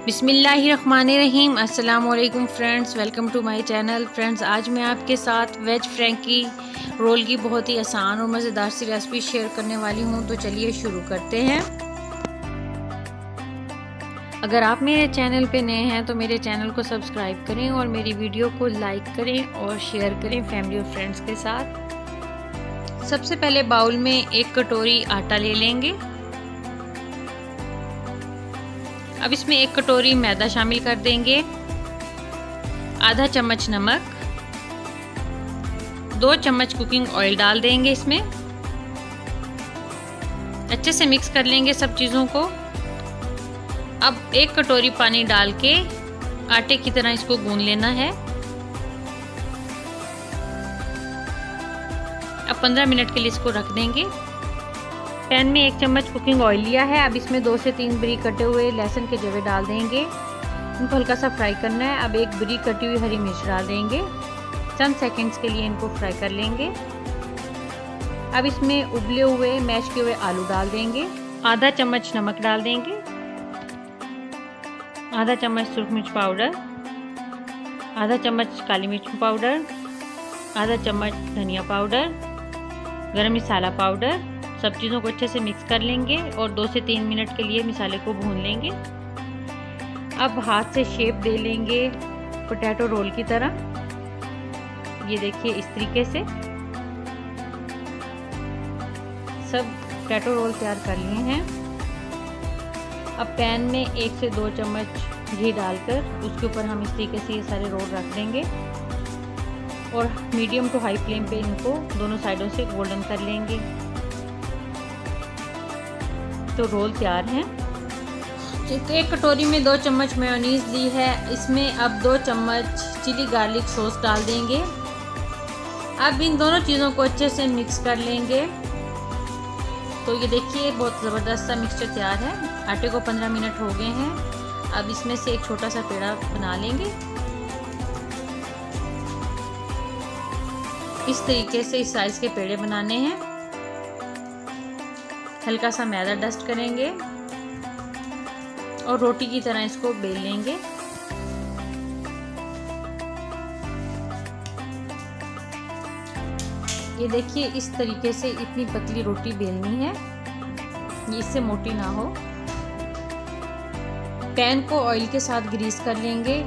बिस्मिल्लाहिर्रहमानिर्रहीम। अस्सलाम वालेकुम friends, welcome to my channel. Friends, आज मैं आपके साथ वेज फ्रैंकी रोल की बहुत ही आसान और मज़ेदार सी रेसिपी शेयर करने वाली हूं। तो चलिए शुरू करते हैं। अगर आप मेरे चैनल पे नए हैं तो मेरे चैनल को सब्सक्राइब करें और मेरी वीडियो को लाइक करें और शेयर करें फैमिली और फ्रेंड्स के साथ। सबसे पहले बाउल में 1 कटोरी आटा ले लेंगे। अब इसमें 1 कटोरी मैदा शामिल कर देंगे, आधा चम्मच नमक, 2 चम्मच कुकिंग ऑयल डाल देंगे। इसमें अच्छे से मिक्स कर लेंगे सब चीज़ों को। अब 1 कटोरी पानी डाल के आटे की तरह इसको गूंद लेना है। अब 15 मिनट के लिए इसको रख देंगे। पैन में 1 चम्मच कुकिंग ऑयल लिया है। अब इसमें 2 से 3 बारीक कटे हुए लहसुन के जवे डाल देंगे। इनको हल्का सा फ्राई करना है। अब 1 बारीक कटी हुई हरी मिर्च डाल देंगे। चंद सेकंड्स के लिए इनको फ्राई कर लेंगे। अब इसमें उबले हुए मैश किए हुए आलू डाल देंगे। आधा चम्मच नमक डाल देंगे, आधा चम्मच सुरख मिर्च पाउडर, आधा चम्मच काली मिर्च पाउडर, आधा चम्मच धनिया पाउडर, गरम मसाला पाउडर। सब चीज़ों को अच्छे से मिक्स कर लेंगे और 2 से 3 मिनट के लिए मसाले को भून लेंगे। अब हाथ से शेप दे लेंगे पोटैटो रोल की तरह। ये देखिए, इस तरीके से सब पोटैटो रोल तैयार कर लिए हैं। अब पैन में 1 से 2 चम्मच घी डालकर उसके ऊपर हम इस तरीके से ये सारे रोल रख देंगे और मीडियम टू हाई फ्लेम पे इनको दोनों साइडों से गोल्डन कर लेंगे। तो रोल तैयार हैं। 1 कटोरी में 2 चम्मच मेयोनीज ली है। इसमें अब 2 चम्मच चिली गार्लिक सॉस डाल देंगे। अब इन दोनों चीज़ों को अच्छे से मिक्स कर लेंगे। तो ये देखिए, बहुत ज़बरदस्त सा मिक्सचर तैयार है। आटे को 15 मिनट हो गए हैं। अब इसमें से एक छोटा सा पेड़ा बना लेंगे। इस तरीके से इस साइज़ के पेड़े बनाने हैं। हल्का सा मैदा डस्ट करेंगे और रोटी की तरह इसको बेल लेंगे। ये देखिए, इस तरीके से इतनी पतली रोटी बेलनी है, ये इससे मोटी ना हो। पैन को ऑयल के साथ ग्रीस कर लेंगे।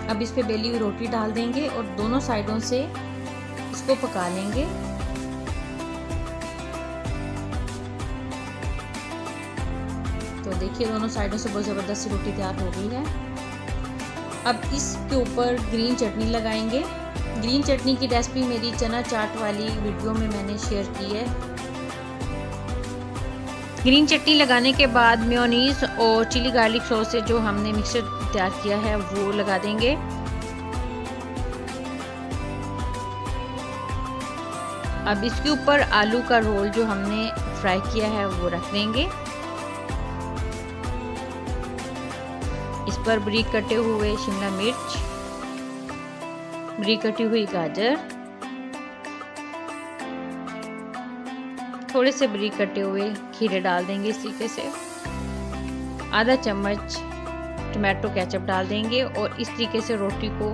अब इस पे बेली हुई रोटी डाल देंगे और दोनों साइडों से इसको पका लेंगे। तो देखिए, दोनों साइडों से बहुत ज़बरदस्त रोटी तैयार हो गई है। अब इसके ऊपर ग्रीन चटनी लगाएंगे। ग्रीन चटनी की रेसिपी मेरी चना चाट वाली वीडियो में मैंने शेयर की है। ग्रीन चटनी लगाने के बाद मेयोनीज और चिली गार्लिक सॉस से जो हमने मिक्सचर तैयार किया है वो लगा देंगे। अब इसके ऊपर आलू का रोल जो हमने फ्राई किया है वो रख देंगे। इस पर बारीक कटे हुए शिमला मिर्च, बारीक कटी हुई गाजर, थोड़े से बारीक कटे हुए खीरे डाल देंगे इस तरीके से। आधा चम्मच टमाटो केचप डाल देंगे और इस तरीके से रोटी को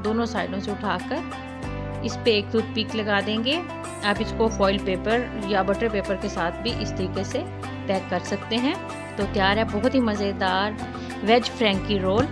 दोनों साइडों से उठाकर इस पे एक टूथपिक लगा देंगे। आप इसको फॉइल पेपर या बटर पेपर के साथ भी इस तरीके से पैक कर सकते हैं। तो तैयार है बहुत ही मज़ेदार वेज फ्रैंकी रोल।